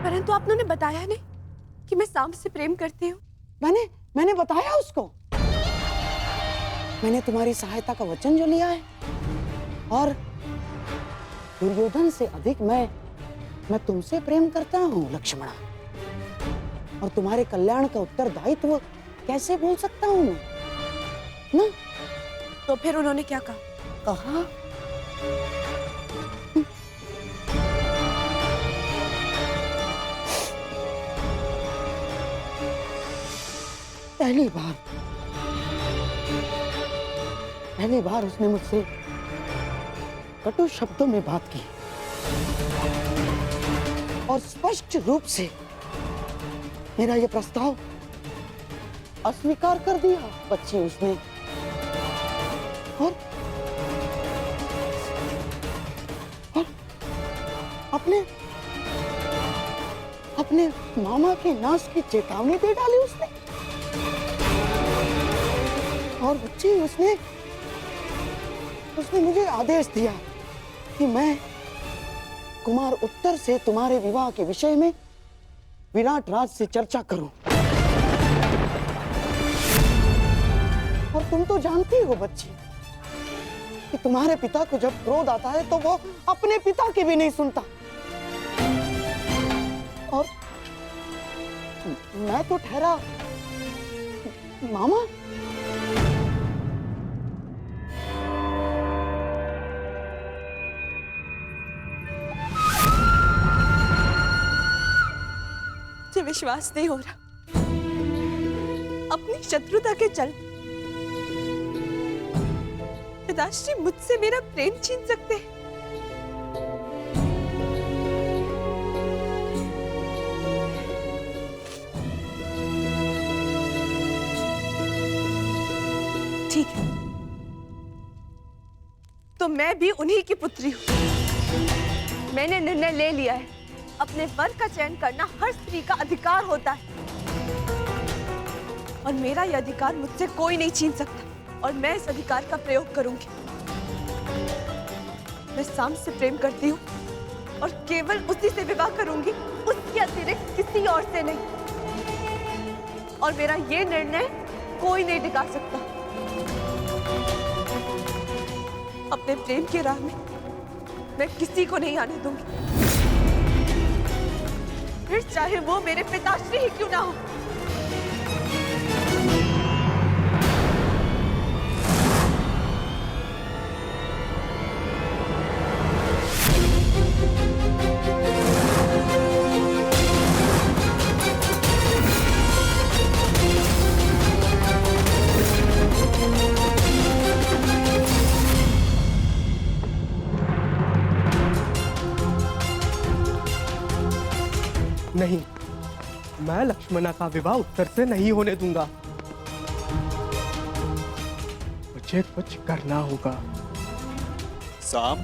परंतु आपने उन्हें बताया नहीं कि मैं साम से प्रेम करती हूँ। मैंने बताया उसको। मैंने तुम्हारी सहायता का वचन जो लिया है, और दुर्योधन से अधिक मैं तुमसे प्रेम करता हूँ लक्ष्मणा, और तुम्हारे कल्याण का उत्तरदायित्व कैसे भूल सकता हूँ मैं ना? तो फिर उन्होंने क्या कहा? कहा पहली बार उसने मुझसे कटु शब्दों में बात की और स्पष्ट रूप से मेरा यह प्रस्ताव अस्वीकार कर दिया बच्ची उसने। और अपने मामा के नाश की चेतावनी दे डाली उसने। और बच्ची उसने मुझे आदेश दिया कि मैं कुमार उत्तर से तुम्हारे विवाह के विषय में विराट राज से चर्चा करूं। और तुम तो जानती हो बच्ची कि तुम्हारे पिता को जब क्रोध आता है तो वो अपने पिता की भी नहीं सुनता। और मैं तो ठहरा मामा। मुझे विश्वास नहीं हो रहा, अपनी शत्रुता के चलते पिताश्री मुझसे मेरा प्रेम छीन सकते हैं। ठीक है, तो मैं भी उन्हीं की पुत्री हूं। मैंने निर्णय ले लिया है, अपने वर का चयन करना हर स्त्री का अधिकार होता है, और मेरा यह अधिकार मुझसे कोई नहीं छीन सकता, और मैं इस अधिकार का प्रयोग करूंगी। मैं साम से प्रेम करती हूँ और केवल उसी से विवाह करूंगी, उसके अतिरिक्त किसी और से नहीं। और मेरा ये निर्णय कोई नहीं टिका सकता। अपने प्रेम की राह में मैं किसी को नहीं आने दूंगी, फिर चाहे वो मेरे पिताश्री ही क्यों ना हो। नहीं, मैं लक्ष्मणा का विवाह उत्तर से नहीं होने दूंगा। मुझे कुछ करना होगा। साम,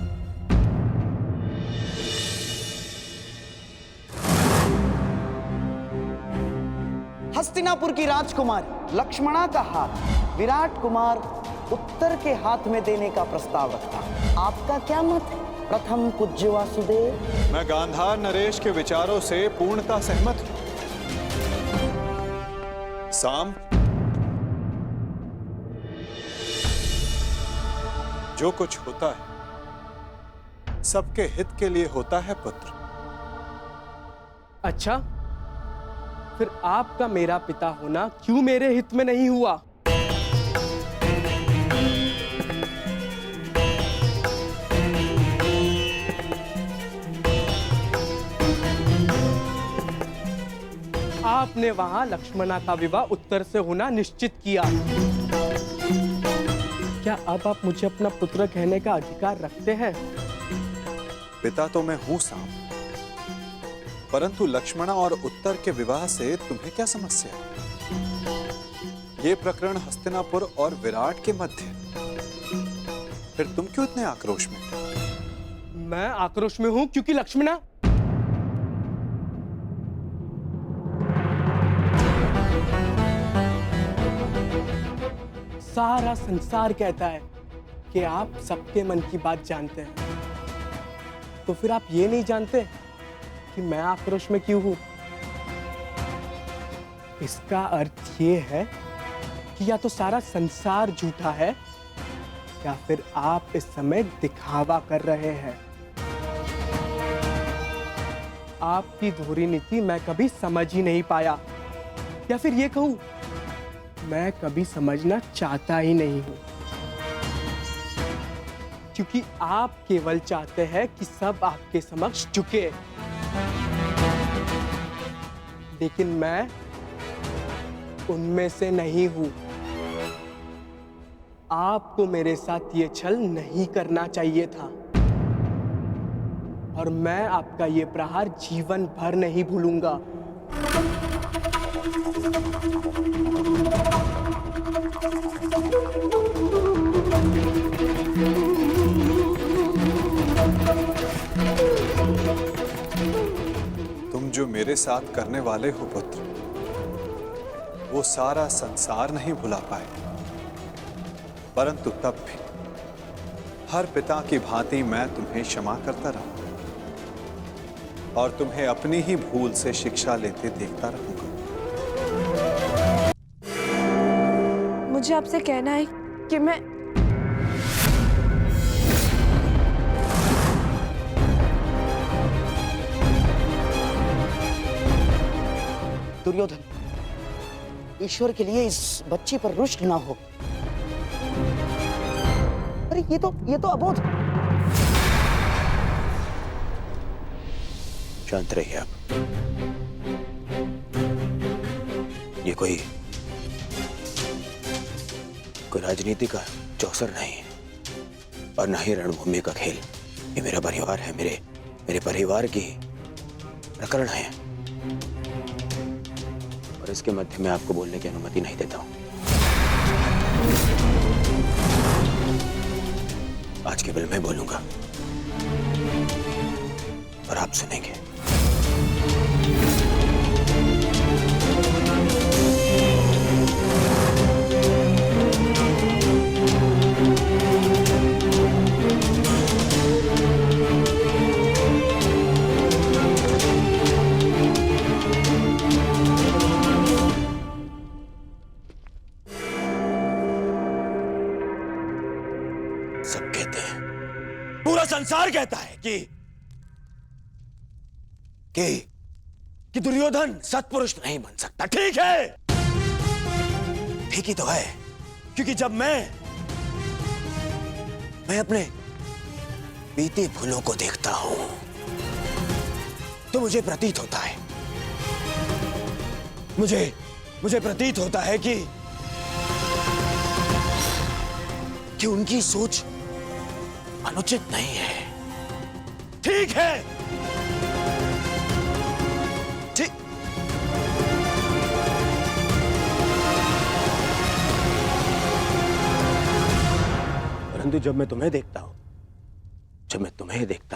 हस्तिनापुर की राजकुमारी लक्ष्मणा का हाथ विराट कुमार उत्तर के हाथ में देने का प्रस्ताव रखता। आपका क्या मत है प्रथम पूज्य वासुदेव? मैं गांधार नरेश के विचारों से पूर्णतः सहमत हूं। साम, जो कुछ होता है सबके हित के लिए होता है पुत्र। अच्छा, फिर आपका मेरा पिता होना क्यों मेरे हित में नहीं हुआ? आपने वहां लक्ष्मणा का विवाह उत्तर से होना निश्चित किया। क्या अब आप मुझे अपना पुत्र कहने का अधिकार रखते हैं? पिता तो मैं हूं साम, परंतु लक्ष्मणा और उत्तर के विवाह से तुम्हें क्या समस्या है? ये प्रकरण हस्तिनापुर और विराट के मध्य, फिर तुम क्यों इतने आक्रोश में? मैं आक्रोश में हूं क्योंकि लक्ष्मणा सारा संसार कहता है कि आप सबके मन की बात जानते हैं, तो फिर आप ये नहीं जानते कि मैं आक्रोश में क्यों हूं? इसका अर्थ ये है कि या तो सारा संसार झूठा है या फिर आप इस समय दिखावा कर रहे हैं। आपकी धोरी नीति मैं कभी समझ ही नहीं पाया, या फिर ये कहूं, मैं कभी समझना चाहता ही नहीं हूं, क्योंकि आप केवल चाहते हैं कि सब आपके समक्ष झुके। लेकिन मैं उनमें से नहीं हूं। आपको मेरे साथ ये छल नहीं करना चाहिए था, और मैं आपका ये प्रहार जीवन भर नहीं भूलूंगा। तुम जो मेरे साथ करने वाले हो पुत्र, वो सारा संसार नहीं भुला पाए, परंतु तब भी हर पिता की भांति मैं तुम्हें क्षमा करता रहूंगा और तुम्हें अपनी ही भूल से शिक्षा लेते देखता रहूंगा। मुझे आपसे कहना है कि मैं दुर्योधन, ईश्वर के लिए इस बच्ची पर रुष्ट ना हो। अरे ये तो अबोध। शांत रहिए आप। ये कोई राजनीति का चौसर नहीं है और ना ही रणभूमि का खेल। ये मेरा परिवार है, मेरे परिवार की प्रकरण है, और इसके मध्य में आपको बोलने की अनुमति नहीं देता हूं। आज केवल मैं बोलूंगा और आप सुनेंगे। सब कहते हैं, पूरा संसार कहता है कि दुर्योधन सत्पुरुष नहीं बन सकता। ठीक है, ठीक ही तो है, क्योंकि जब मैं अपने बीते भूलों को देखता हूं तो मुझे प्रतीत होता है, मुझे प्रतीत होता है कि उनकी सोच अनुचित नहीं है। ठीक है, ठीक। परंतु जब मैं तुम्हें देखता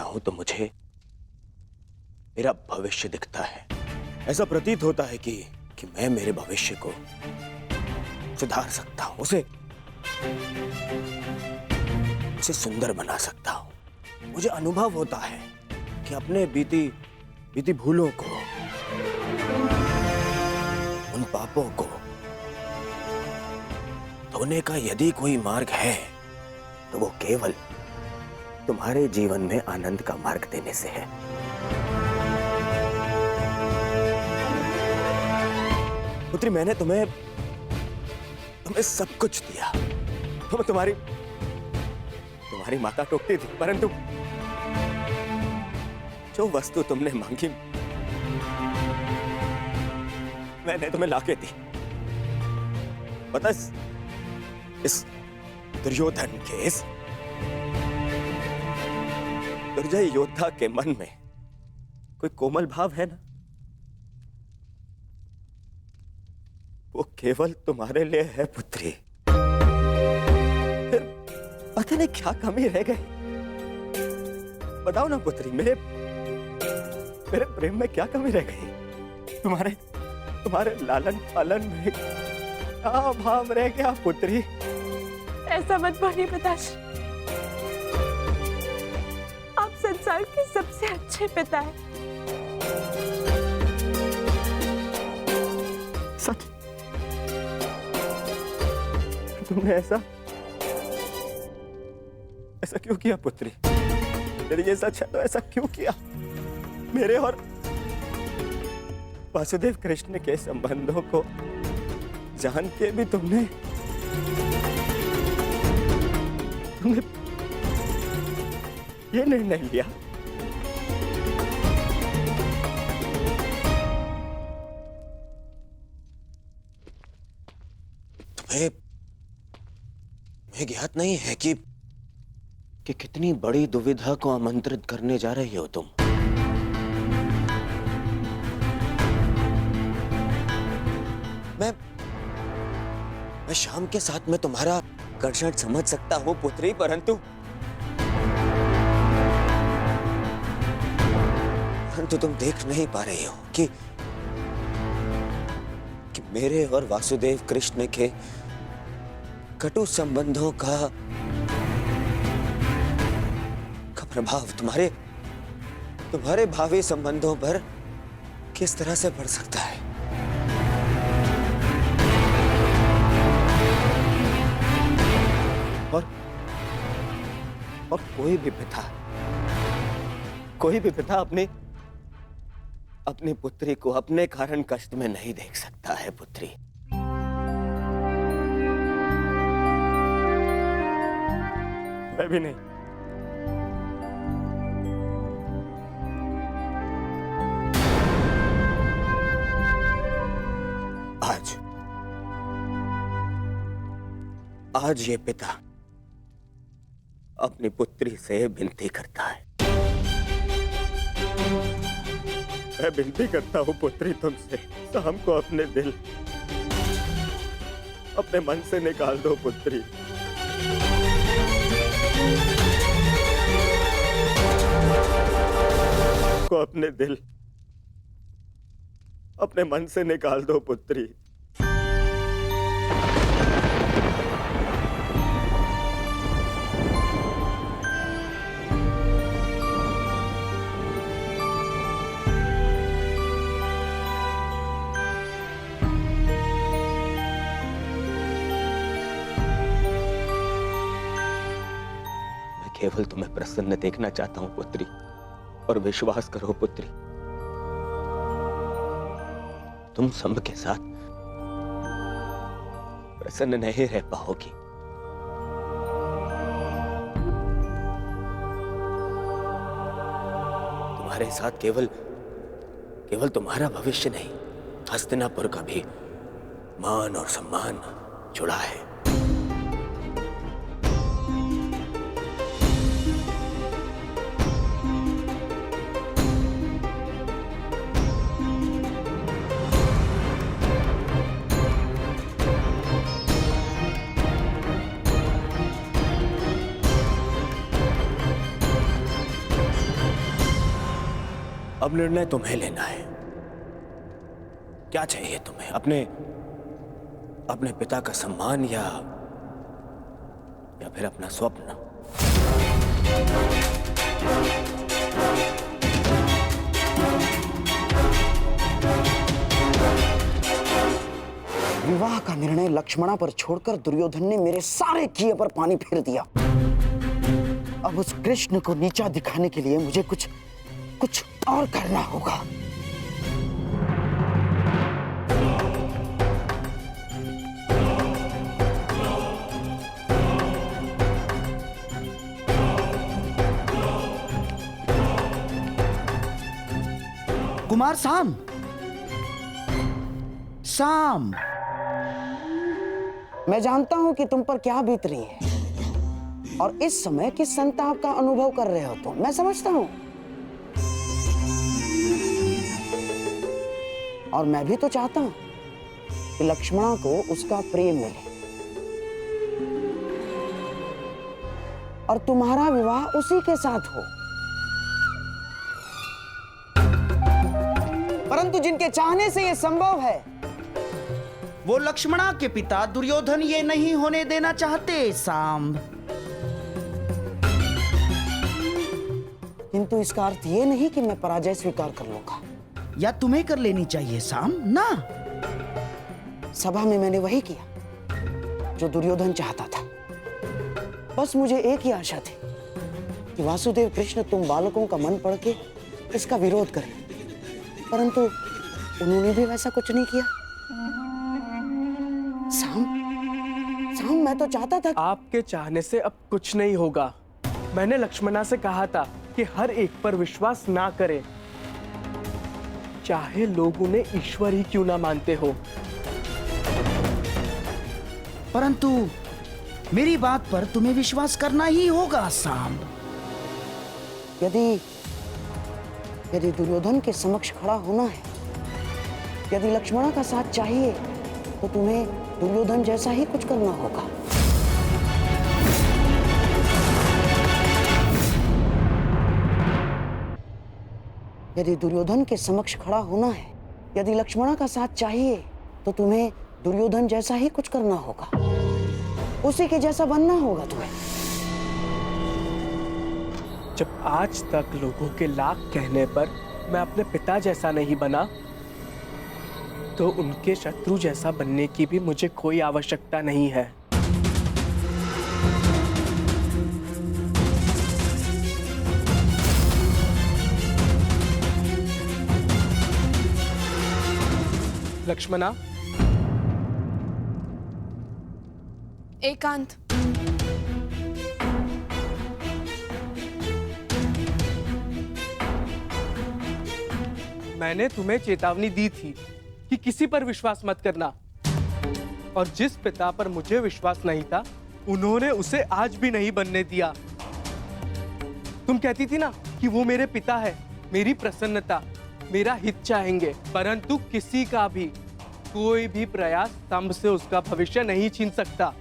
हूं तो मुझे मेरा भविष्य दिखता है। ऐसा प्रतीत होता है कि मैं मेरे भविष्य को सुधार सकता हूं, उसे सुंदर बना सकता हूं। मुझे अनुभव होता है कि अपने बीती भूलों को, उन पापों को धोने का यदि कोई मार्ग है तो वो केवल तुम्हारे जीवन में आनंद का मार्ग देने से है। पुत्री, मैंने तुम्हें सब कुछ दिया। तुम्हारी माता टोकती थी, परंतु जो वस्तु तुमने मांगी मैंने तुम्हें लाके दी। पता, इस दुर्योधन के, इस दुर्जय योद्धा के मन में कोई कोमल भाव है ना, वो केवल तुम्हारे लिए है पुत्री। फिर पता नहीं क्या कमी रह गई, बताओ ना पुत्री, मेरे प्रेम में क्या कमी रह गई? तुम्हारे लालन पालन में क्या भाव रह गया पुत्री? ऐसा मत बोलिए पिताश्री, आप संसार के सबसे अच्छे पिता हैं। सच तुमने ऐसा क्यों किया पुत्री? यदि ये सच है तो ऐसा क्यों किया? मेरे और वासुदेव कृष्ण के संबंधों को जान के भी तुमने ये निर्णय लिया। तुम्हें ज्ञात नहीं है कि कितनी बड़ी दुविधा को आमंत्रित करने जा रही हो तुम? मैं शाम के साथ में तुम्हारा आकर्षण समझ सकता हूं पुत्री, परंतु तुम देख नहीं पा रही हो कि मेरे और वासुदेव कृष्ण के कटु संबंधों का प्रभाव तुम्हारे भावी संबंधों पर किस तरह से पड़ सकता है। और कोई भी पिता अपनी पुत्री को अपने कारण कष्ट में नहीं देख सकता है पुत्री। मैं भी नहीं। आज ये पिता अपनी पुत्री से विनती करता है। मैं विनती करता हूँ पुत्री तुमसे, शाम को अपने मन से निकाल दो पुत्री। को अपने मन से निकाल दो पुत्री। केवल तुम्हें प्रसन्न देखना चाहता हूं पुत्री, और विश्वास करो पुत्री, तुम सब के साथ प्रसन्न नहीं रह पाओगी। तुम्हारे साथ केवल तुम्हारा भविष्य नहीं, हस्तिनापुर का भी मान और सम्मान जुड़ा है। अब निर्णय तुम्हें लेना है। क्या चाहिए तुम्हें? अपने पिता का सम्मान या फिर अपना स्वप्न? विवाह का निर्णय लक्ष्मणा पर छोड़कर दुर्योधन ने मेरे सारे किए पर पानी फेर दिया। अब उस कृष्ण को नीचा दिखाने के लिए मुझे कुछ और करना होगा। कुमार साम, मैं जानता हूं कि तुम पर क्या बीत रही है और इस समय किस संताप का अनुभव कर रहे हो तुम। मैं समझता हूं, और मैं भी तो चाहता हूं कि लक्ष्मणा को उसका प्रेम मिले और तुम्हारा विवाह उसी के साथ हो। परंतु जिनके चाहने से यह संभव है, वो लक्ष्मणा के पिता दुर्योधन ये नहीं होने देना चाहते सांब। किंतु इसका अर्थ ये नहीं कि मैं पराजय स्वीकार कर लूंगा। या तुम्हें कर लेनी चाहिए साम ना। सभा में मैंने वही किया जो दुर्योधन चाहता था। बस मुझे एक ही आशा थी कि वासुदेव कृष्ण तुम बालकों का मन पढ़ के इसका विरोध करें, परंतु उन्होंने भी वैसा कुछ नहीं किया। साम, मैं तो चाहता था। आपके चाहने से अब कुछ नहीं होगा। मैंने लक्ष्मणा से कहा था कि हर एक पर विश्वास ना करे, चाहे लोग उन्हें ईश्वर ही क्यों ना मानते हो। परंतु मेरी बात पर तुम्हें विश्वास करना ही होगा साम। यदि दुर्योधन के समक्ष खड़ा होना है, यदि लक्ष्मणा का साथ चाहिए, तो तुम्हें दुर्योधन जैसा ही कुछ करना होगा। यदि दुर्योधन के समक्ष खड़ा होना है, यदि लक्ष्मणा का साथ चाहिए, तो तुम्हें दुर्योधन जैसा ही कुछ करना होगा, उसी के जैसा बनना होगा तुम्हें। जब आज तक लोगों के लाख कहने पर मैं अपने पिता जैसा नहीं बना, तो उनके शत्रु जैसा बनने की भी मुझे कोई आवश्यकता नहीं है। लक्ष्मणा, एकांत। मैंने तुम्हें चेतावनी दी थी कि किसी पर विश्वास मत करना, और जिस पिता पर मुझे विश्वास नहीं था, उन्होंने उसे आज भी नहीं बनने दिया। तुम कहती थी ना कि वो मेरे पिता है, मेरी प्रसन्नता, मेरा हित चाहेंगे, परंतु किसी का भी कोई भी प्रयास स्तंभ से उसका भविष्य नहीं छीन सकता।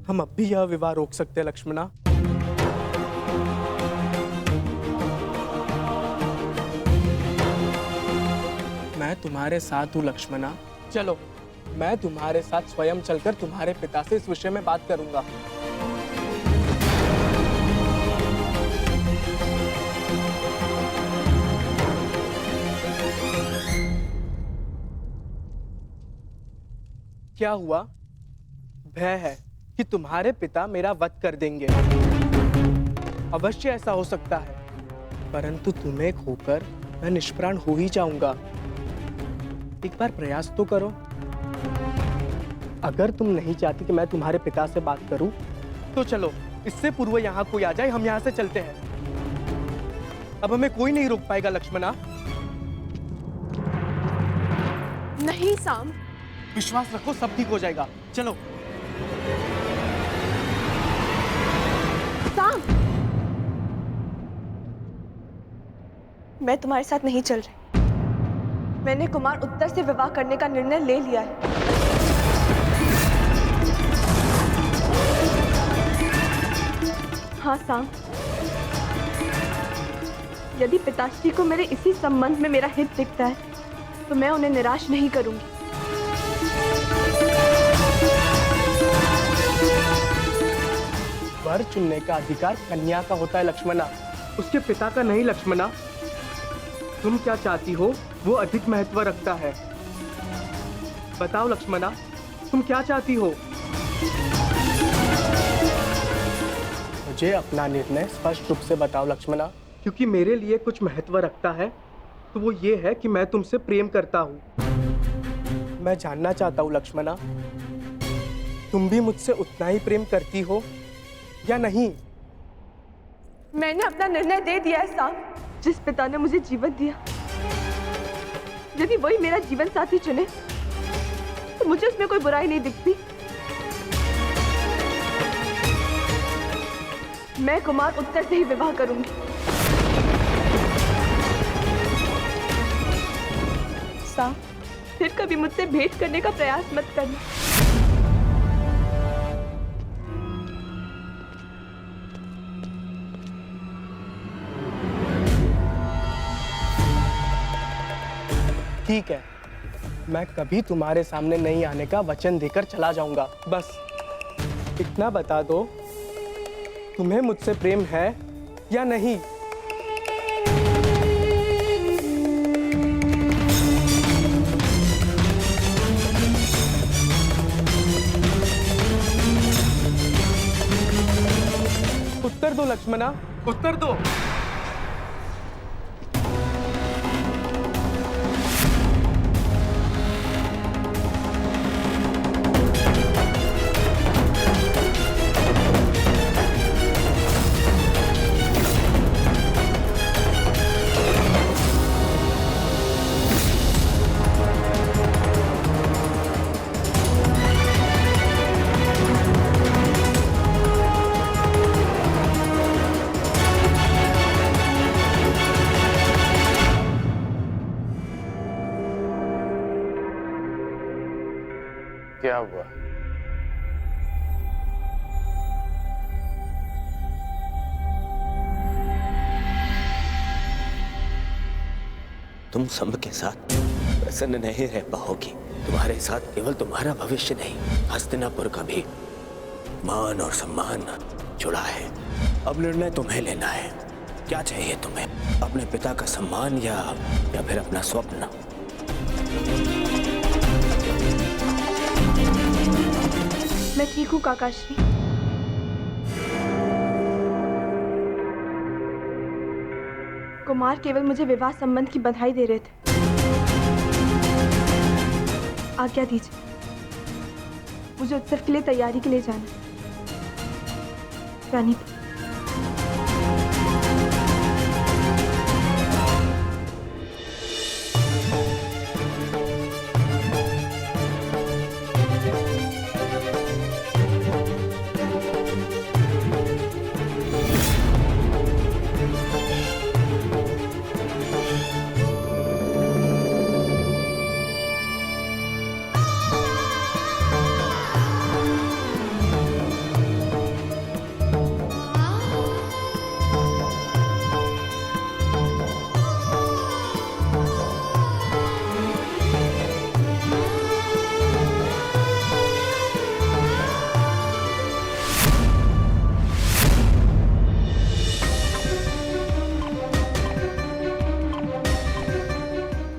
हम अब भी यह विवाह रोक सकते हैं लक्ष्मणा। मैं तुम्हारे साथ हूँ लक्ष्मणा। चलो, मैं तुम्हारे साथ स्वयं चलकर तुम्हारे पिता से इस विषय में बात करूंगा। क्या हुआ? भय है कि तुम्हारे पिता मेरा वध कर देंगे। अवश्य ऐसा हो सकता है, परंतु तुम्हें खोकर मैं निष्प्राण हो ही जाऊंगा। एक बार प्रयास तो करो। अगर तुम नहीं चाहती कि मैं तुम्हारे पिता से बात करूं, तो चलो, इससे पूर्व यहाँ कोई आ जाए, हम यहाँ से चलते हैं। अब हमें कोई नहीं रोक पाएगा लक्ष्मणा। नहीं साम, विश्वास रखो, सब ठीक हो जाएगा। चलो। साम, मैं तुम्हारे साथ नहीं चल रही। मैंने कुमार उत्तर से विवाह करने का निर्णय ले लिया है। हाँ साम, यदि पिताश्री को मेरे इसी संबंध में मेरा हित दिखता है, तो मैं उन्हें निराश नहीं करूंगी। वर चुनने का अधिकार कन्या का होता है लक्ष्मणा, उसके पिता का नहीं लक्ष्मणा। तुम क्या चाहती हो वो अधिक महत्व रखता है। बताओ लक्ष्मणा, तुम क्या चाहती हो? मुझे अपना निर्णय स्पष्ट रूप से बताओ लक्ष्मणा, क्योंकि मेरे लिए कुछ महत्व रखता है, तो वो ये है कि मैं तुमसे प्रेम करता हूँ। मैं जानना चाहता हूँ लक्ष्मणा, तुम भी मुझसे उतना ही प्रेम करती हो या नहीं? मैंने अपना निर्णय दे दिया है साम। जिस पिता ने मुझे जीवन दिया, यदि वही मेरा जीवन साथी चुने, तो मुझे उसमें कोई बुराई नहीं दिखती। मैं कुमार उत्तर से ही विवाह करूंगी। साम, फिर कभी मुझसे भेंट करने का प्रयास मत करना। ठीक है, मैं कभी तुम्हारे सामने नहीं आने का वचन देकर चला जाऊंगा। बस इतना बता दो, तुम्हें मुझसे प्रेम है या नहीं? उत्तर दो लक्ष्मणा, उत्तर दो। क्या हुआ? तुम संभ के साथ प्रसन्न नहीं रह पाओगी। तुम्हारे साथ केवल तुम्हारा भविष्य नहीं, हस्तिनापुर का भी मान और सम्मान जुड़ा है। अब निर्णय तुम्हें लेना है। क्या चाहिए तुम्हें? अपने पिता का सम्मान या फिर अपना स्वप्न? मैं ठीक हूँ काकाश्री। कुमार केवल मुझे विवाह संबंध की बधाई दे रहे थे। आज्ञा दीजिए, मुझे उत्सव के लिए तैयारी के लिए जाना। रानी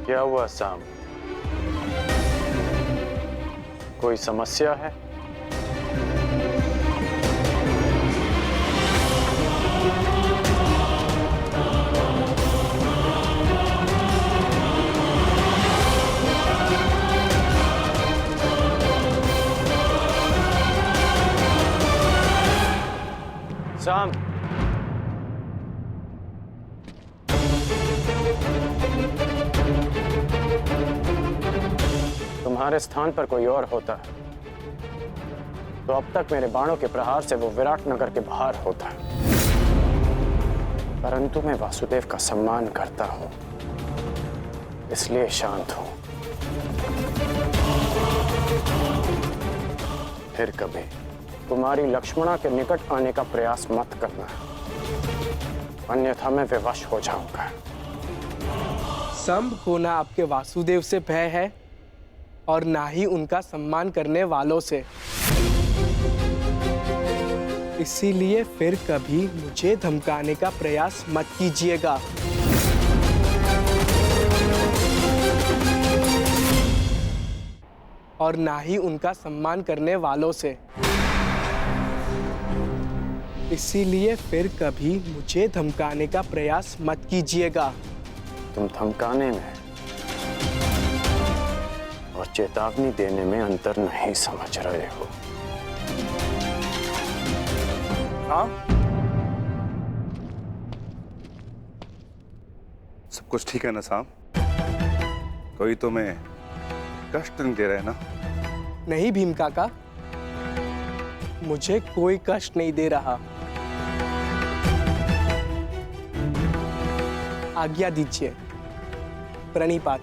क्या हुआ साम? कोई समस्या है? साम, तुम्हारे स्थान पर कोई और होता तो अब तक मेरे बाणों के प्रहार से वो विराट नगर के बाहर होता। परंतु मैं वासुदेव का सम्मान करता हूं, इसलिए शांत हूं। फिर कभी कुमारी लक्ष्मणा के निकट आने का प्रयास मत करना, अन्यथा मैं विवश हो जाऊंगा। संभ को ना आपके वासुदेव से भय है और ना ही उनका सम्मान करने वालों से। इसीलिए फिर कभी मुझे धमकाने का प्रयास मत कीजिएगा। और ना ही उनका सम्मान करने वालों से। इसीलिए फिर कभी मुझे धमकाने का प्रयास मत कीजिएगा। तुम धमकाने में और चेतावनी देने में अंतर नहीं समझ रहे हो। हाँ, सब कुछ ठीक है ना साहब? कोई तुम्हें कष्ट नहीं दे रहे ना? नहीं भीम काका, मुझे कोई कष्ट नहीं दे रहा। आज्ञा दीजिए। प्रणिपात।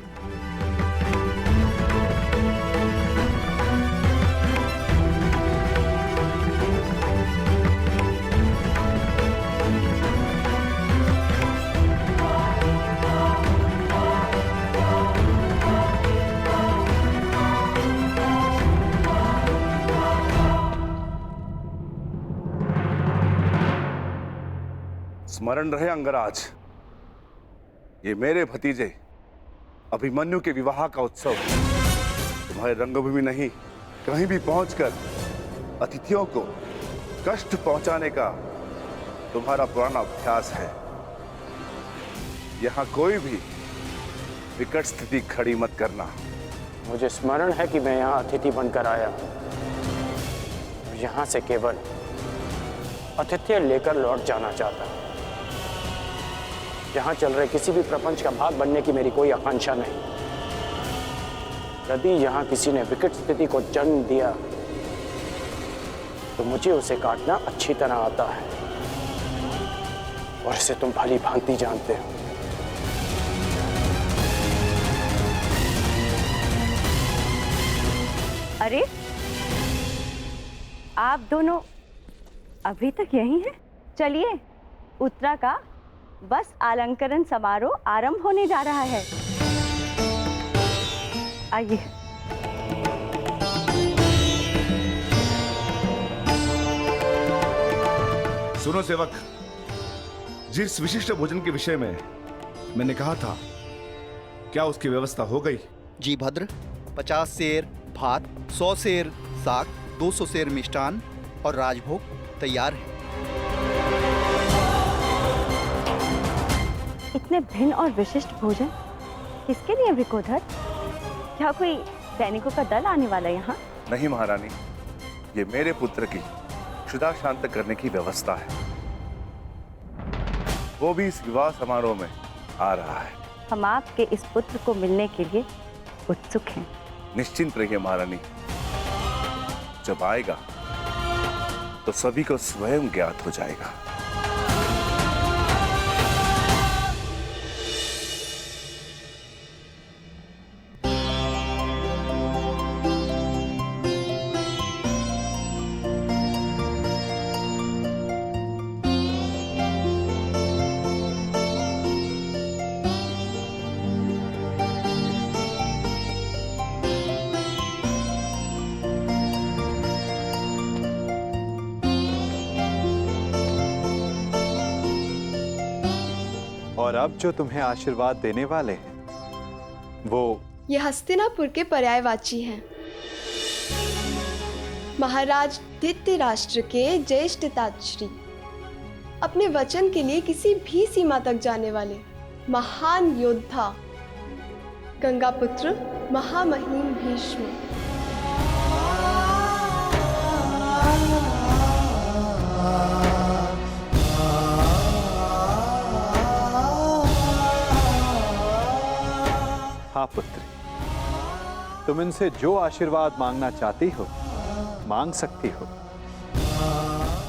स्मरण रहे अंगराज, ये मेरे भतीजे अभिमन्यु के विवाह का उत्सव तुम्हारे रंगभूमि नहीं कहीं भी पहुंचकर अतिथियों को कष्ट पहुंचाने का तुम्हारा पुराना अभ्यास है। यहाँ कोई भी विकट स्थिति खड़ी मत करना। मुझे स्मरण है कि मैं यहाँ अतिथि बनकर आया, यहाँ से केवल आतिथ्य लेकर लौट जाना चाहता हूँ। यहाँ चल रहे किसी भी प्रपंच का भाग बनने की मेरी कोई आकांक्षा नहीं। यदि यहाँ किसी ने विकट स्थिति को जन्म दिया तो मुझे उसे काटना अच्छी तरह आता है, और इसे तुम भली भांति जानते हो। अरे, आप दोनों अभी तक यहीं हैं? चलिए, उत्तरा का वस्त्र अलंकरण समारोह आरंभ होने जा रहा है। आइए। सुनो सेवक, जिस विशिष्ट भोजन के विषय में मैंने कहा था, क्या उसकी व्यवस्था हो गई? जी भद्र, 50 सेर भात, 100 सेर साग, 200 सेर मिष्टान और राजभोग तैयार है। इतने भिन्न और विशिष्ट भोजन किसके लिए विकोधर? क्या कोई सैनिकों का दल आने वाला यहाँ? नहीं महारानी, ये मेरे पुत्र की क्षुधा शांत करने की व्यवस्था है। वो भी इस विवाह समारोह में आ रहा है। हम आपके इस पुत्र को मिलने के लिए उत्सुक हैं। निश्चिंत रहिए महारानी, जब आएगा तो सभी को स्वयं ज्ञात हो जाएगा। और अब जो तुम्हें आशीर्वाद देने वाले हैं वो ये हस्तिनापुर के पर्यायवाची हैं। महाराज धृतराष्ट्र के ज्येष्ठ तातश्री, अपने वचन के लिए किसी भी सीमा तक जाने वाले महान योद्धा, गंगापुत्र महामहिम भीष्म। हाँ पुत्री, तुम इनसे जो आशीर्वाद मांगना चाहती हो मांग सकती हो।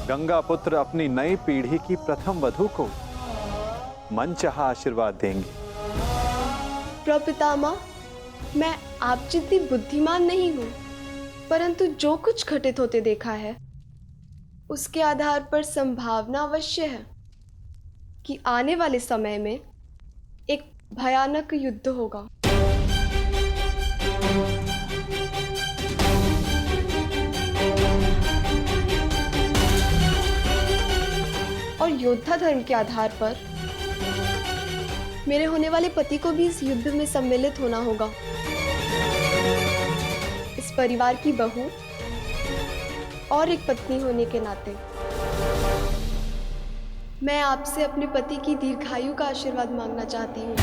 गंगा पुत्र अपनी नई पीढ़ी की प्रथम वधू को मनचाहा आशीर्वाद देंगे। प्रपितामह, मैं आप जितनी बुद्धिमान नहीं हूँ, परंतु जो कुछ घटित होते देखा है उसके आधार पर संभावना अवश्य है कि आने वाले समय में एक भयानक युद्ध होगा। और योद्धा धर्म के आधार पर मेरे होने वाले पति को भी इस युद्ध में सम्मिलित होना होगा। इस परिवार की बहू और एक पत्नी होने के नाते मैं आपसे अपने पति की दीर्घायु का आशीर्वाद मांगना चाहती हूँ।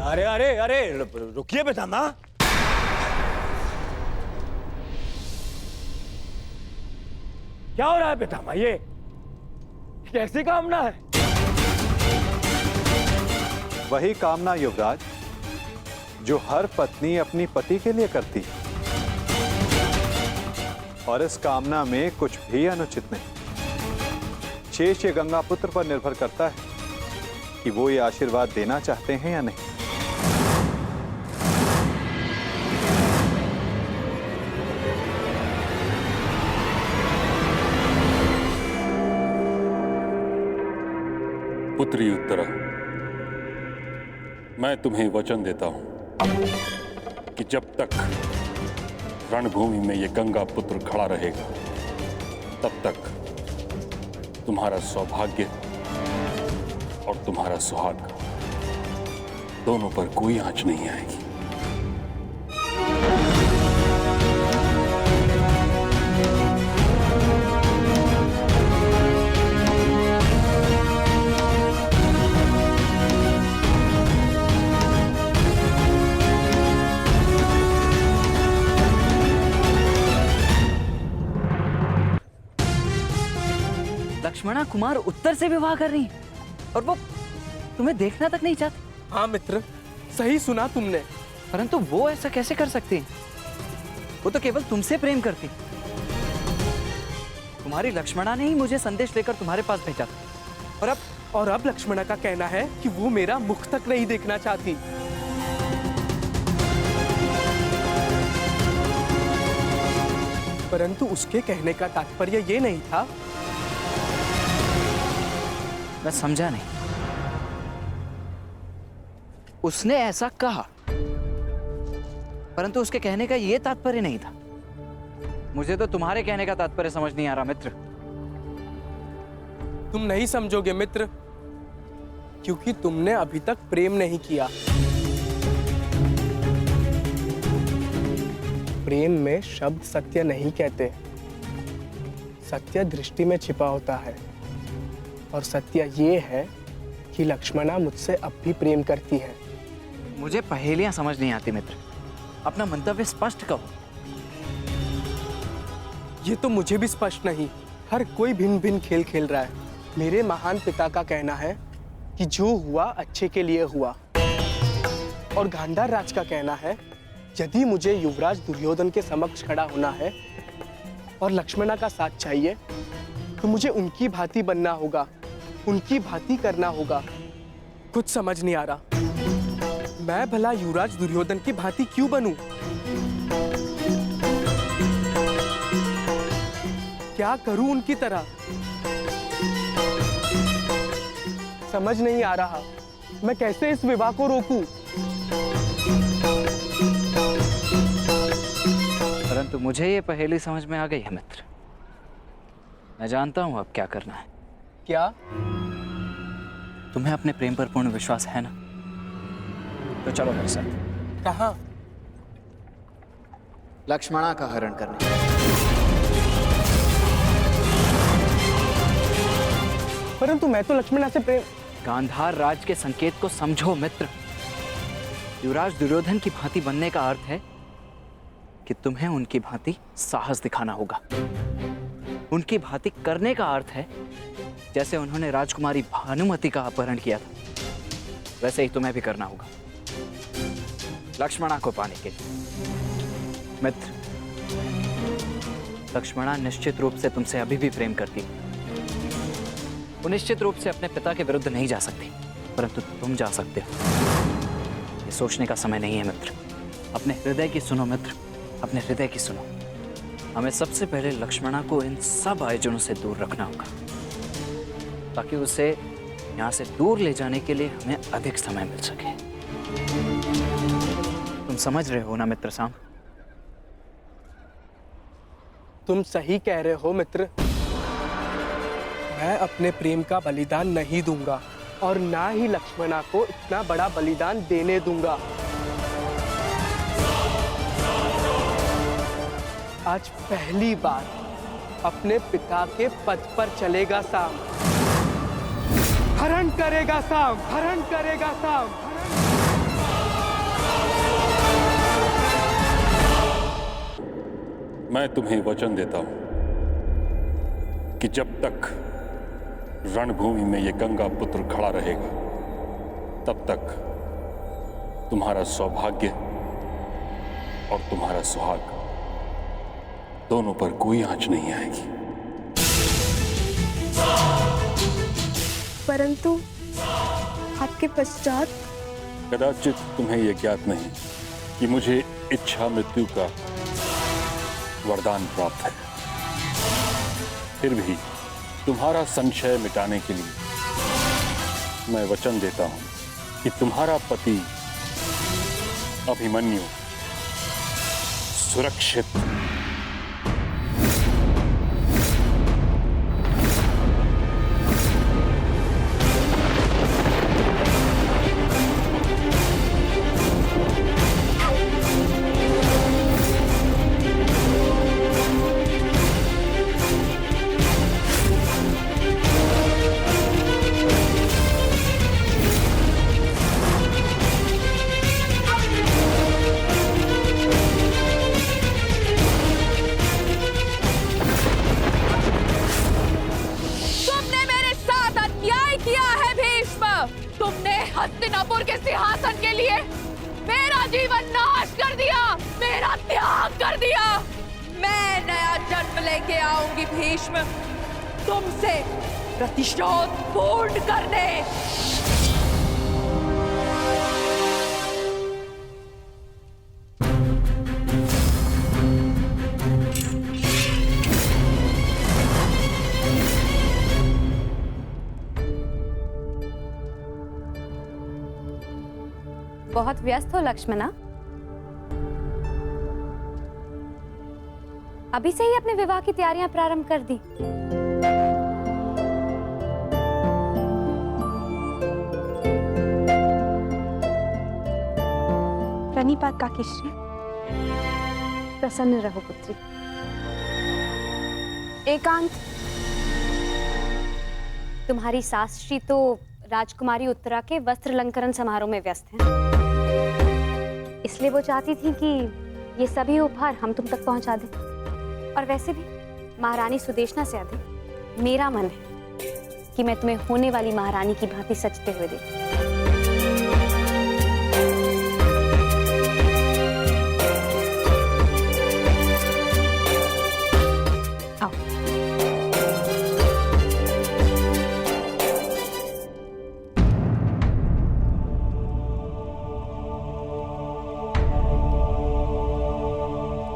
अरे अरे अरे, रुकिए पितामह। क्या हो रहा है पितामह? ये कैसी कामना है? वही कामना युवराज जो हर पत्नी अपनी पति के लिए करती है, और इस कामना में कुछ भी अनुचित नहीं। शेष ये गंगा पुत्र पर निर्भर करता है कि वो ये आशीर्वाद देना चाहते हैं या नहीं। पुत्री उत्तरा, मैं तुम्हें वचन देता हूं कि जब तक रणभूमि में ये गंगा पुत्र खड़ा रहेगा तब तक तुम्हारा सौभाग्य और तुम्हारा सुहाग दोनों पर कोई आंच नहीं आएगी। लक्ष्मणा कुमार उत्तर से विवाह कर रही है और वो तुम्हें देखना तक नहीं चाहती। हाँ मित्र, सही सुना तुमने। परंतु वो ऐसा कैसे कर सकती है? वो तो केवल तुमसे प्रेम करती। तुम्हारी लक्ष्मणा ने ही मुझे संदेश लेकर तुम्हारे पास भेजा था। और अब लक्ष्मणा का कहना है कि वो मेरा मुख तक नहीं देखना चाहती। परंतु उसके कहने का तात्पर्य ये नहीं था। मैं समझा नहीं। उसने ऐसा कहा, परंतु उसके कहने का यह तात्पर्य नहीं था। मुझे तो तुम्हारे कहने का तात्पर्य समझ नहीं आ रहा मित्र। तुम नहीं समझोगे मित्र, क्योंकि तुमने अभी तक प्रेम नहीं किया। प्रेम में शब्द सत्य नहीं कहते। सत्य दृष्टि में छिपा होता है। और सत्य ये है कि लक्ष्मणा मुझसे अब भी प्रेम करती है। मुझे पहेलियां समझ नहीं आती मित्र। अपना मंतव्य स्पष्ट कहो। ये तो मुझे भी स्पष्ट नहीं। हर कोई भिन्न भिन्न खेल खेल रहा है। मेरे महान पिता का कहना है कि जो हुआ अच्छे के लिए हुआ, और गांधार राज का कहना है यदि मुझे युवराज दुर्योधन के समक्ष खड़ा होना है और लक्ष्मणा का साथ चाहिए तो मुझे उनकी भांति बनना होगा, उनकी भांति करना होगा। कुछ समझ नहीं आ रहा। मैं भला युवराज दुर्योधन की भांति क्यों बनूं? क्या करूं उनकी तरह? समझ नहीं आ रहा। मैं कैसे इस विवाह को रोकूं? परंतु मुझे ये पहेली समझ में आ गई है मित्र। मैं जानता हूं अब क्या करना है। क्या? तुम्हें अपने प्रेम पर पूर्ण विश्वास है ना? तो चलो मेरे साथ। कहां? लक्ष्मणा का हरण करने। परंतु मैं तो लक्ष्मणा से प्रेम। गांधार राज के संकेत को समझो मित्र। युवराज दुर्योधन की भांति बनने का अर्थ है कि तुम्हें उनकी भांति साहस दिखाना होगा। उनकी भांति करने का अर्थ है जैसे उन्होंने राजकुमारी भानुमति का अपहरण किया था, वैसे ही तुम्हें भी करना होगा लक्ष्मणा को पाने के लिए। मित्र, लक्ष्मणा निश्चित रूप से तुमसे अभी भी प्रेम करती है। वो निश्चित रूप से अपने पिता के विरुद्ध नहीं जा सकती, परंतु तुम जा सकते हो। ये सोचने का समय नहीं है मित्र। अपने हृदय की सुनो मित्र, अपने हृदय की सुनो। हमें सबसे पहले लक्ष्मणा को इन सब आयोजनों से दूर रखना होगा, ताकि उसे यहाँ से दूर ले जाने के लिए हमें अधिक समय मिल सके। तुम समझ रहे हो ना मित्र साम? तुम सही कह रहे हो मित्र। मैं अपने प्रेम का बलिदान नहीं दूंगा और ना ही लक्ष्मणा को इतना बड़ा बलिदान देने दूंगा। आज पहली बार अपने पिता के पद पर चलेगा साम। हरण करेगा साम, हरण करेगा साम। मैं तुम्हें वचन देता हूं कि जब तक रणभूमि में यह गंगा पुत्र खड़ा रहेगा तब तक तुम्हारा सौभाग्य और तुम्हारा सुहाग दोनों पर कोई आंच नहीं आएगी। परंतु आपके पश्चात कदाचित तुम्हें यह ज्ञात नहीं कि मुझे इच्छा मृत्यु का वरदान प्राप्त है। फिर भी तुम्हारा संशय मिटाने के लिए मैं वचन देता हूं कि तुम्हारा पति अभिमन्यु सुरक्षित भीष्म, तुमसे प्रतिशोध पूर्ण करने। बहुत व्यस्त हो लक्ष्मणा? अभी से ही अपने विवाह की तैयारियां प्रारंभ कर दी? प्रणिपात काकीश्री। प्रसन्न रहो पुत्री। एकांत। तुम्हारी सास श्री तो राजकुमारी उत्तरा के वस्त्र अलंकरण समारोह में व्यस्त हैं। इसलिए वो चाहती थी कि ये सभी उपहार हम तुम तक पहुंचा दें। और वैसे भी महारानी सुदेशना से अधिक मेरा मन है कि मैं तुम्हें होने वाली महारानी की भांति सजते हुए देखूं। आओ।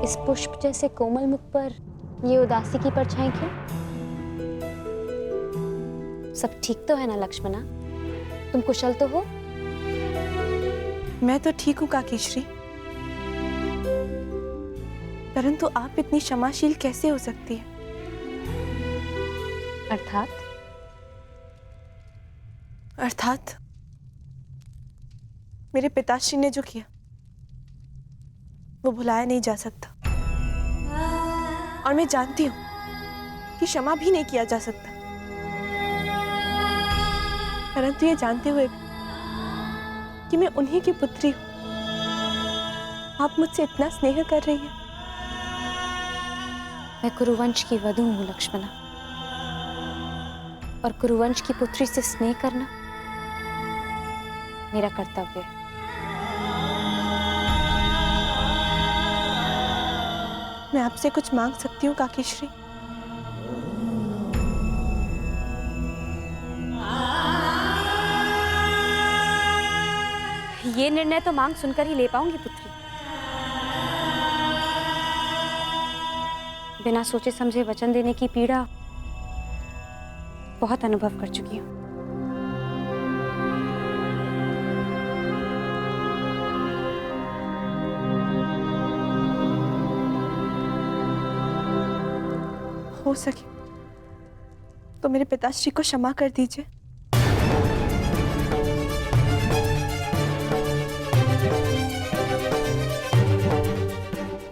इस पुष्प जैसे कोमल मुख पर ये उदासी की परछाई क्यों? सब ठीक तो है ना लक्ष्मणा? तुम कुशल तो हो? मैं तो ठीक हूँ काकीश्री, परंतु आप इतनी क्षमाशील कैसे हो सकती है? अर्थात मेरे पिताश्री ने जो किया वो भुलाया नहीं जा सकता, और मैं जानती हूं कि क्षमा भी नहीं किया जा सकता। परंतु ये जानते हुए कि मैं उन्हीं की पुत्री हूं, आप मुझसे इतना स्नेह कर रही हैं। मैं कुरुवंश की वधू हूं लक्ष्मणा, और कुरुवंश की पुत्री से स्नेह करना मेरा कर्तव्य है। मैं आपसे कुछ मांग सकती हूँ काकीश्री? ये निर्णय तो मांग सुनकर ही ले पाऊंगी पुत्री। बिना सोचे समझे वचन देने की पीड़ा बहुत अनुभव कर चुकी हूँ। हो सके तो मेरे पिताश्री को क्षमा कर दीजिए।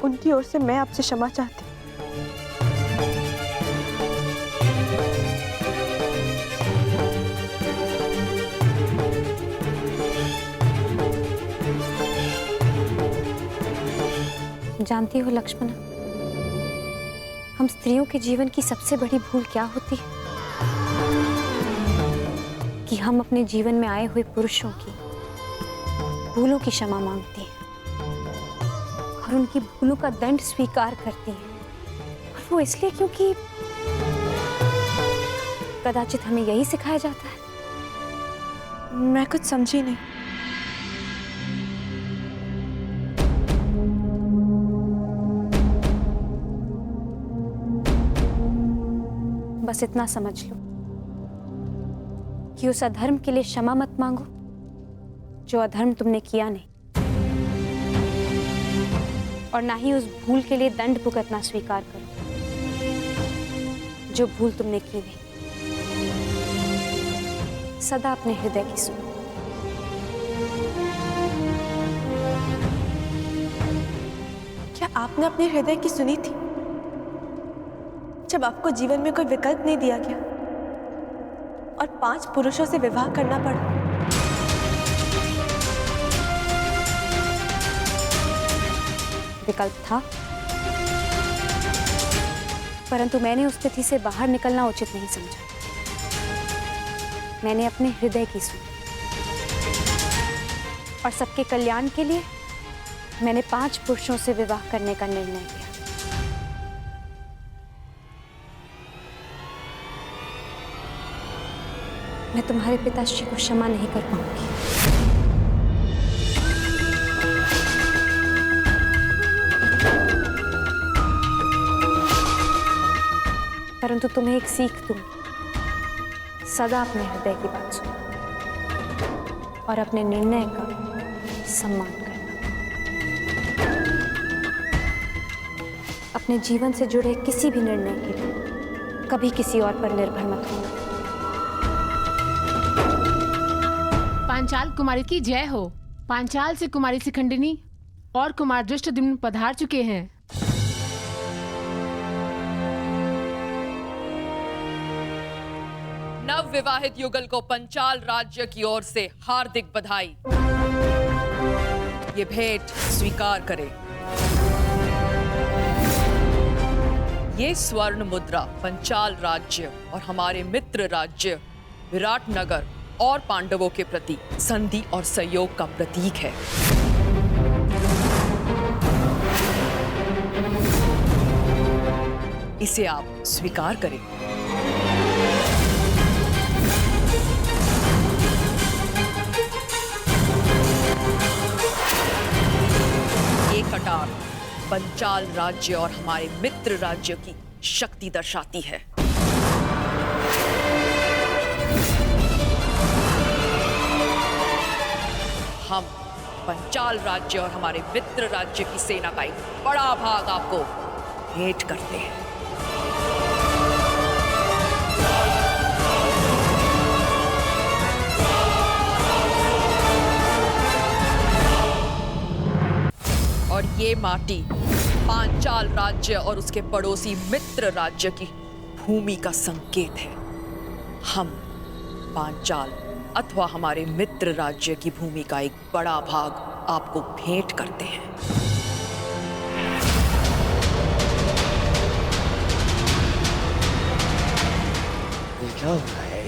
उनकी ओर से मैं आपसे क्षमा चाहती हूँ। जानती हो लक्ष्मणा, हम स्त्रियों के जीवन की सबसे बड़ी भूल क्या होती है? कि हम अपने जीवन में आए हुए पुरुषों की भूलों की क्षमा मांगती हैं और उनकी भूलों का दंड स्वीकार करती हैं। और वो इसलिए क्योंकि कदाचित हमें यही सिखाया जाता है। मैं कुछ समझी नहीं। बस इतना समझ लो कि उस अधर्म के लिए क्षमा मत मांगो जो अधर्म तुमने किया नहीं, और ना ही उस भूल के लिए दंड भुगतना स्वीकार करो जो भूल तुमने की नहीं। सदा अपने हृदय की सुनो। क्या आपने अपने हृदय की सुनी थी जब आपको जीवन में कोई विकल्प नहीं दिया गया और 5 पुरुषों से विवाह करना पड़ा? विकल्प था, परंतु मैंने उस स्थिति से बाहर निकलना उचित नहीं समझा। मैंने अपने हृदय की सुनी और सबके कल्याण के लिए मैंने 5 पुरुषों से विवाह करने का निर्णय लिया। मैं तुम्हारे पिताश्री को क्षमा नहीं कर पाऊंगी। परंतु तुम्हें एक सीख दूंगी, सदा अपने हृदय की बात सुनो और अपने निर्णय का सम्मान करना। अपने जीवन से जुड़े किसी भी निर्णय के लिए कभी किसी और पर निर्भर मत होना। पांचाल कुमारी की जय हो। पांचाल से कुमारी शिखंडिनी और कुमार दृष्टद्युम्न पधार चुके हैं। नव विवाहित युगल को पंचाल राज्य की ओर से हार्दिक बधाई। ये भेंट स्वीकार करें। ये स्वर्ण मुद्रा पंचाल राज्य और हमारे मित्र राज्य विराटनगर और पांडवों के प्रति संधि और सहयोग का प्रतीक है। इसे आप स्वीकार करें। ये कटार पंचाल राज्य और हमारे मित्र राज्य की शक्ति दर्शाती है। हम पंचाल राज्य और हमारे मित्र राज्य की सेना का एक बड़ा भाग आपको भेंट करते हैं। और ये माटी पांचाल राज्य और उसके पड़ोसी मित्र राज्य की भूमि का संकेत है। हम पांचाल अथवा हमारे मित्र राज्य की भूमि का एक बड़ा भाग आपको भेंट करते हैं। ये क्या हो रहा है?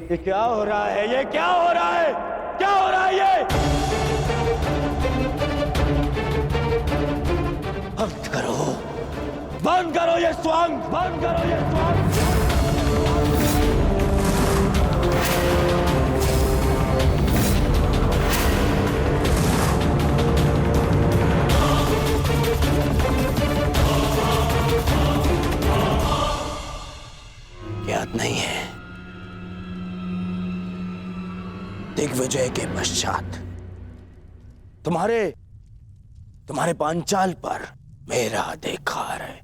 ये क्या हो रहा है? ये क्या हो रहा है? क्या हो रहा है ये? बंद करो, बंद करो ये स्वांग, बंद करो ये स्वांग। याद नहीं है? दिग्विजय के पश्चात तुम्हारे पांचाल पर मेरा अधिकार है,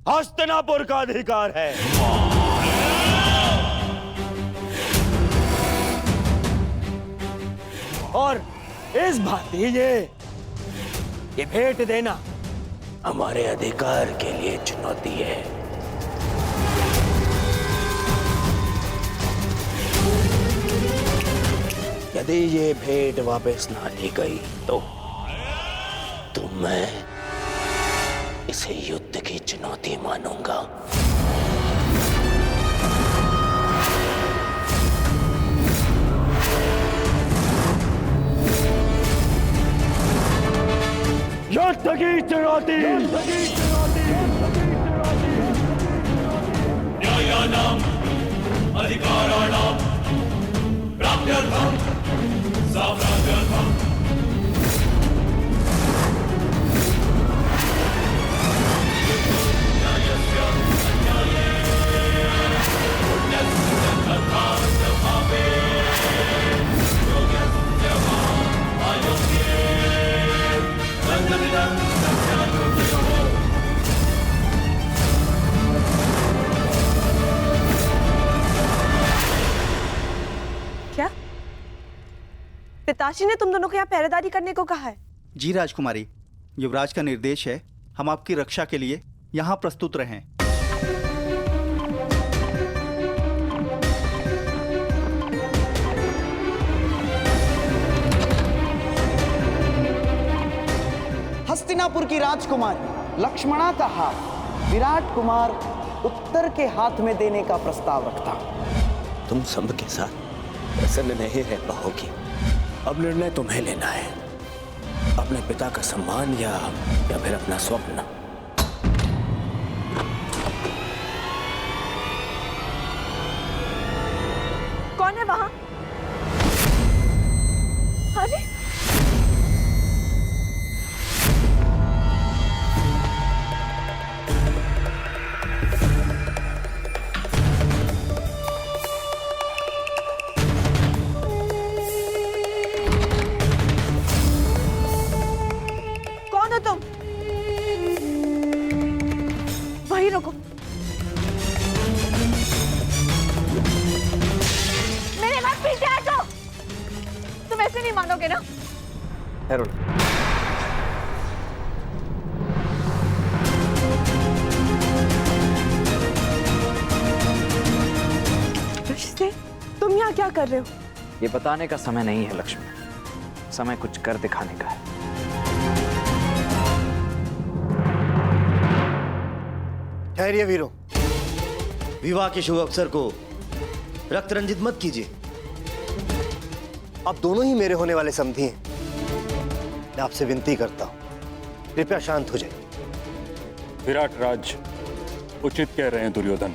हस्तिनापुर का अधिकार है। और इस भांति ये भेंट देना हमारे अधिकार के लिए चुनौती है। यदि ये भेंट वापस ना ली गई तो मैं इसे युद्ध की चुनौती मानूंगा। युद्ध की चुनौती, न्यायानां अधिकाराणां प्राप्त्यर्थं साम्राज्यर्थं क्या पिताश्री ने तुम दोनों को यहाँ पहरेदारी करने को कहा है? जी राजकुमारी, युवराज का निर्देश है, हम आपकी रक्षा के लिए यहाँ प्रस्तुत रहें। हस्तिनापुर की राजकुमारी लक्ष्मणा का हाथ विराट कुमार उत्तर के हाथ में देने का प्रस्ताव रखता हूं। तुम सब के साथ प्रसन्न नहीं रह पाओगी। अब निर्णय तुम्हें लेना है, अपने पिता का सम्मान या फिर अपना स्वप्न। कौन दोनों को। मेरे मत पीछे हटो। तुम ऐसे नहीं मानोगे ना? रिश्ते, तुम यहाँ क्या कर रहे हो? ये बताने का समय नहीं है लक्ष्मण, समय कुछ कर दिखाने का है। ठहरिए वीरों, विवाह के शुभ अवसर को रक्त रंजित मत कीजिए। आप दोनों ही मेरे होने वाले समधी हैं। मैं आपसे विनती करता हूं, कृपया शांत हो जाइए। विराट राज उचित कह रहे हैं दुर्योधन।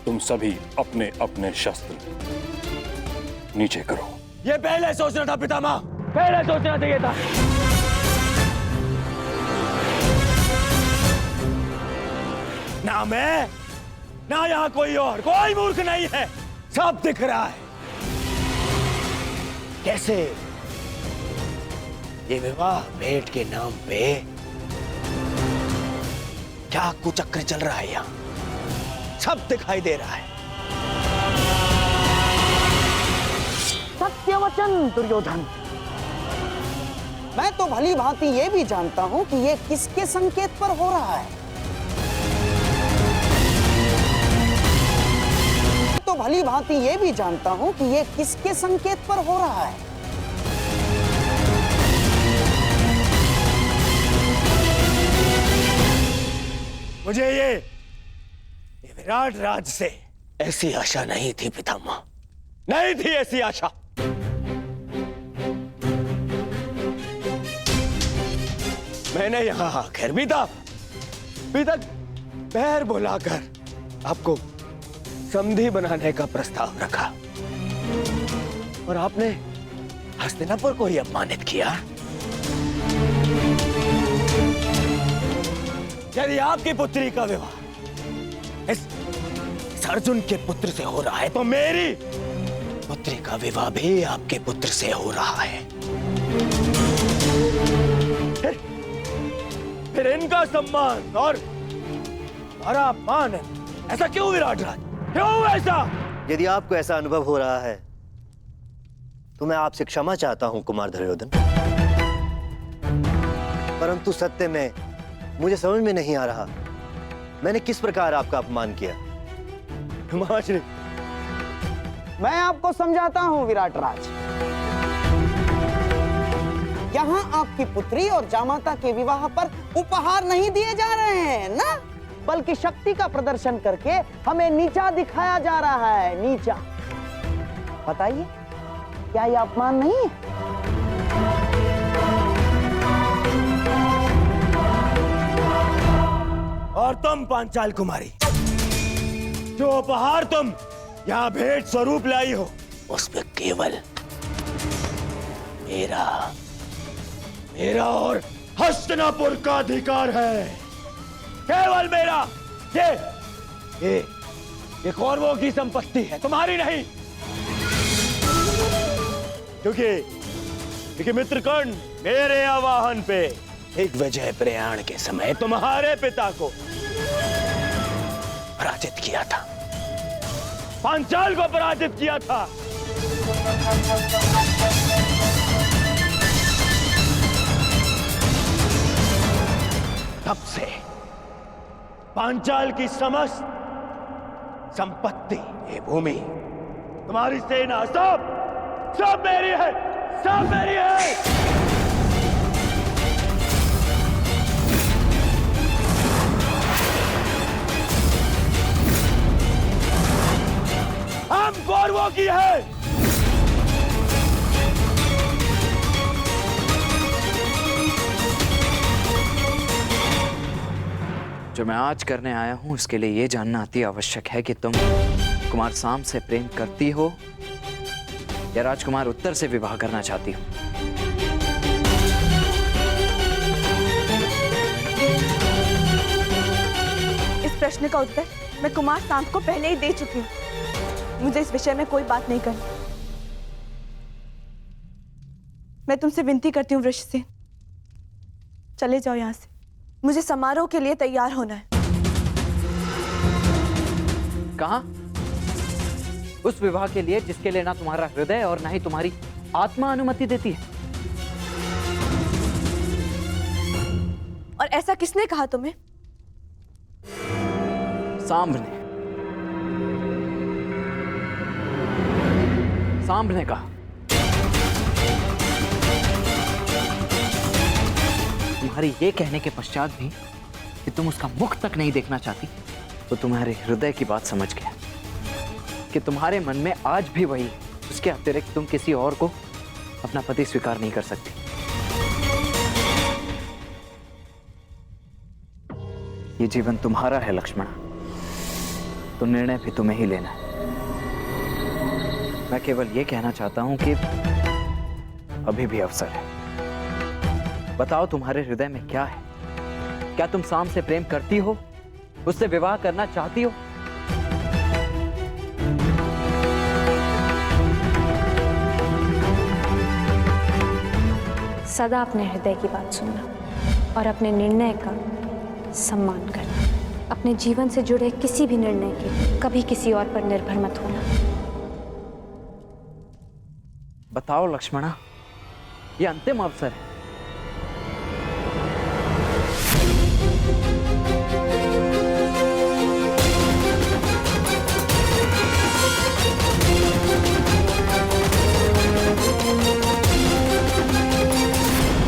तुम सभी अपने अपने शस्त्र नीचे करो। ये पहले सोचना था पितामह, पहले सोचना चाहिए था। ना मैं, ना यहां कोई मूर्ख नहीं है, सब दिख रहा है। कैसे ये विवाह भेंट के नाम पे क्या कुचक्र चल रहा है यहां, सब दिखाई दे रहा है। सत्यवचन दुर्योधन, मैं तो भली भांति ये भी जानता हूं कि ये किसके संकेत पर हो रहा है। तो भली भांति ये भी जानता हूं कि ये किसके संकेत पर हो रहा है। मुझे ये विराट राज से ऐसी आशा नहीं थी पितामह, नहीं थी ऐसी आशा। मैंने यहां आकर भी तक पैर बुलाकर आपको समधी बनाने का प्रस्ताव रखा और आपने हस्तिनापुर को ही अपमानित किया। यदि आपकी पुत्री का विवाह इस अर्जुन के पुत्र से हो रहा है तो मेरी पुत्री का विवाह भी आपके पुत्र से हो रहा है। फिर इनका सम्मान और हमारा अपमान, ऐसा क्यों विराट राज, क्यों ऐसा? यदि आपको ऐसा अनुभव हो रहा है तो मैं आपसे क्षमा चाहता हूं कुमार दुर्योधन, परंतु सत्य में मुझे समझ में नहीं आ रहा मैंने किस प्रकार आपका अपमान किया। हिमाश्री, मैं आपको समझाता हूं विराट राज। यहाँ आपकी पुत्री और जामाता के विवाह पर उपहार नहीं दिए जा रहे हैं ना, बल्कि शक्ति का प्रदर्शन करके हमें नीचा दिखाया जा रहा है, नीचा। बताइए, क्या यह अपमान नहीं है? और तुम पांचाल कुमारी, जो उपहार तुम यहाँ भेंट स्वरूप लाई हो, उसमें केवल मेरा और हस्तिनापुर का अधिकार है, केवल मेरा। ये कौरवों की संपत्ति है, तुम्हारी नहीं। क्योंकि मित्रकर्ण मेरे आवाहन पे एक विजय प्रयाण के समय तुम्हारे पिता को पराजित किया था, पांचाल को पराजित किया था। तब से पांचाल की समस्त संपत्ति, ये भूमि, तुम्हारी सेना, सब मेरी है, सब मेरी है। हम कौरवों की है। जो मैं आज करने आया हूं उसके लिए यह जानना अति आवश्यक है कि तुम कुमार साम से प्रेम करती हो या राजकुमार उत्तर से विवाह करना चाहती हो। इस प्रश्न का उत्तर मैं कुमार सांब को पहले ही दे चुकी हूँ। मुझे इस विषय में कोई बात नहीं करनी। मैं तुमसे विनती करती हूँ वृषसेन, चले जाओ यहाँ से, मुझे समारोह के लिए तैयार होना है। कहाँ? उस विवाह के लिए जिसके लिए ना तुम्हारा हृदय और ना ही तुम्हारी आत्मा अनुमति देती है। और ऐसा किसने कहा तुम्हें? सांब ने। सांब ने कहा। तुम्हारे ये कहने के पश्चात भी कि तुम उसका मुख तक नहीं देखना चाहती, तो तुम्हारे हृदय की बात समझ गया कि तुम्हारे मन में आज भी वही, उसके अतिरिक्त तुम किसी और को अपना पति स्वीकार नहीं कर सकती। ये जीवन तुम्हारा है लक्ष्मण, तो निर्णय भी तुम्हें ही लेना है। मैं केवल ये कहना चाहता हूं कि अभी भी अवसर है। बताओ तुम्हारे हृदय में क्या है? क्या तुम साम से प्रेम करती हो? उससे विवाह करना चाहती हो? सदा अपने हृदय की बात सुनना और अपने निर्णय का सम्मान करना। अपने जीवन से जुड़े किसी भी निर्णय के कभी किसी और पर निर्भर मत होना। बताओ लक्ष्मणा, ये अंतिम अवसर है।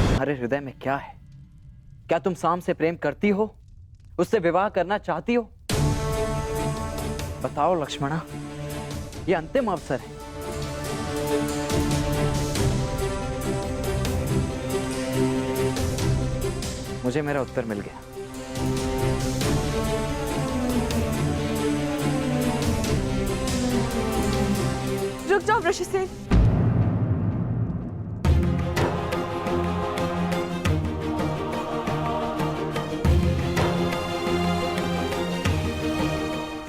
तुम्हारे हृदय में क्या है? क्या तुम साम से प्रेम करती हो? उससे विवाह करना चाहती हो? बताओ लक्ष्मणा, ये अंतिम अवसर है। मुझे मेरा उत्तर मिल गया। रुक जाओ वृषसेन।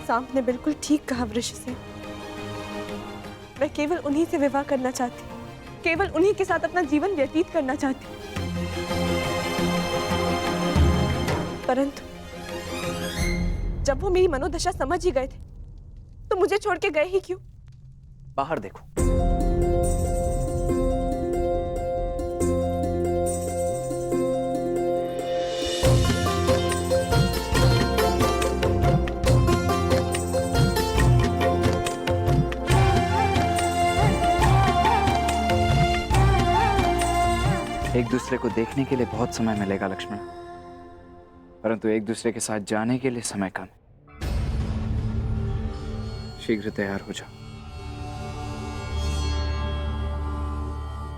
सांप ने बिल्कुल ठीक कहा वृषसेन। मैं केवल उन्हीं से विवाह करना चाहती, केवल उन्हीं के साथ अपना जीवन व्यतीत करना चाहती। परंतु जब वो मेरी मनोदशा समझ ही गए थे, तो मुझे छोड़ के गए ही क्यों? बाहर देखो। एक दूसरे को देखने के लिए बहुत समय मिलेगा लक्ष्मण, परंतु एक दूसरे के साथ जाने के लिए समय कम। शीघ्र तैयार हो जाओ।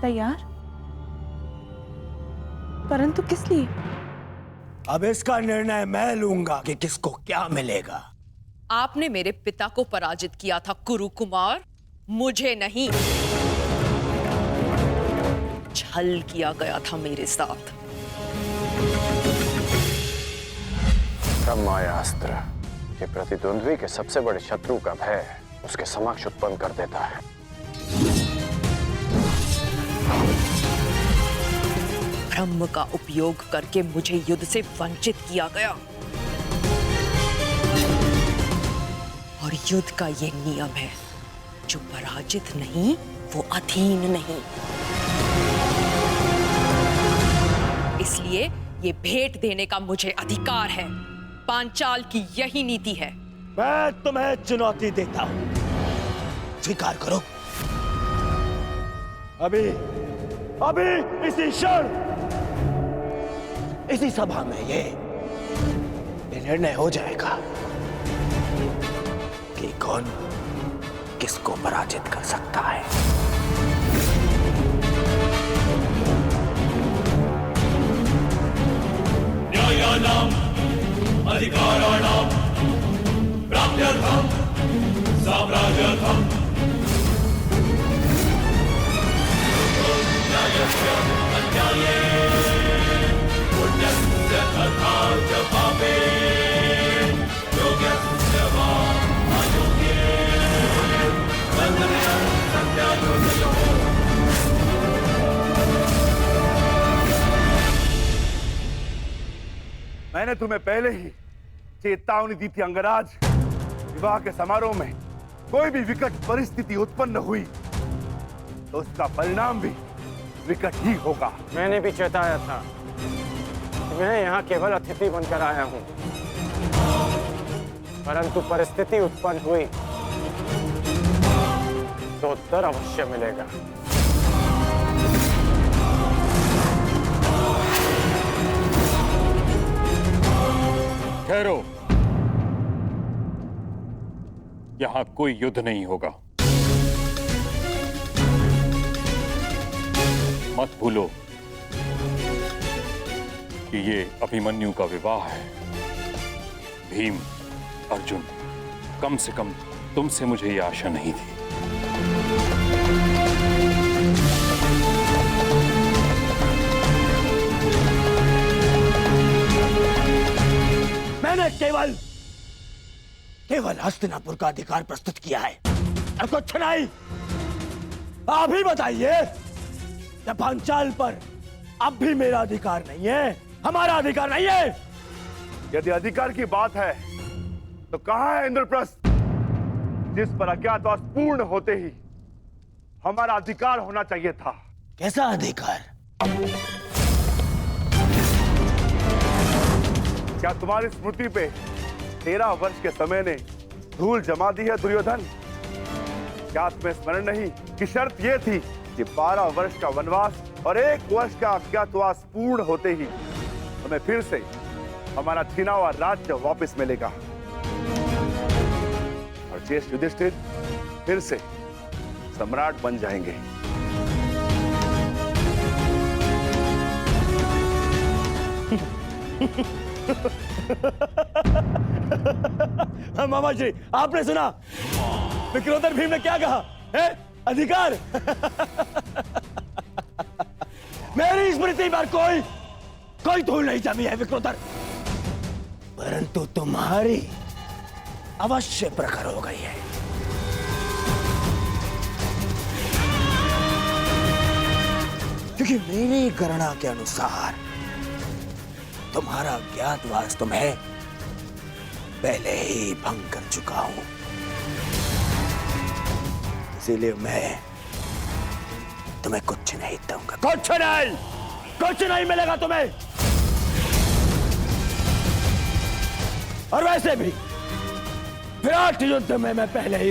तैयार? परंतु किस लिए? अब इसका निर्णय मैं लूंगा कि किसको क्या मिलेगा। आपने मेरे पिता को पराजित किया था कुरु कुमार, मुझे नहीं। छल किया गया था मेरे साथ। ब्रह्मास्त्र ये प्रतिद्वंद्वी के सबसे बड़े शत्रु का भय उसके समक्ष उत्पन्न कर देता है। ब्रह्म का उपयोग करके मुझे युद्ध से वंचित किया गया, और युद्ध का ये नियम है, जो पराजित नहीं वो अधीन नहीं। इसलिए ये भेंट देने का मुझे अधिकार है। पांचाल की यही नीति है। मैं तुम्हें चुनौती देता हूं, स्वीकार करो। अभी अभी इसी क्षण इसी सभा में ये निर्णय हो जाएगा कि कौन किसको पराजित कर सकता है। न्यायानाम् अधिकाराणां प्राप्त्यर्थं साम्राज्यर्थं न्यायस्य अन्याये पुण्यस्य तथा च पापे योग्यस्य वा अयोग्ये बन्धने सत्यायोगयोः। मैंने तुम्हें पहले ही चेतावनी दी थी अंगराज। विवाह के समारोह में कोई भी विकट परिस्थिति उत्पन्न हुई तो उसका परिणाम भी विकट ही होगा। मैंने भी चेताया था कि मैं यहाँ केवल अतिथि बनकर आया हूँ, परंतु परिस्थिति उत्पन्न हुई तो उत्तर अवश्य मिलेगा। ठहरो, यहां कोई युद्ध नहीं होगा। मत भूलो कि ये अभिमन्यु का विवाह है। भीम, अर्जुन, कम से कम तुमसे मुझे ये आशा नहीं थी। मैंने केवल हस्तिनापुर का अधिकार प्रस्तुत किया है और कुछ नहीं। आप ही बताइए, जब पांचाल पर अब भी मेरा अधिकार नहीं है, हमारा अधिकार नहीं है। यदि अधिकार की बात है तो कहां है इंद्रप्रस्थ, जिस पर अज्ञातवास पूर्ण होते ही हमारा अधिकार होना चाहिए था। कैसा अधिकार? क्या तुम्हारी स्मृति पे 13 वर्ष के समय ने धूल जमा दी है दुर्योधन? क्या तुम्हें स्मरण नहीं कि शर्त यह थी कि 12 वर्ष का वनवास और 1 वर्ष का अज्ञातवास पूर्ण होते ही हमें फिर से हमारा छीना हुआ राज्य वापस मिलेगा और ज्येष्ठ युधिष्ठिर फिर से सम्राट बन जाएंगे। मामा जी, आपने सुना विक्रोधर भीम ने क्या कहा है? अधिकार। मेरी स्मृति पर कोई धूल नहीं जमी है विक्रोधर, परंतु तुम्हारी अवश्य प्रखर हो गई है। क्योंकि मेरी गणना के अनुसार तुम्हारा ज्ञातवास तुम्हें पहले ही भंग कर चुका हूं, इसीलिए मैं तुम्हें कुछ नहीं दूंगा। कुछ नहीं मिलेगा तुम्हें। और वैसे भी विराट युद्ध में मैं पहले ही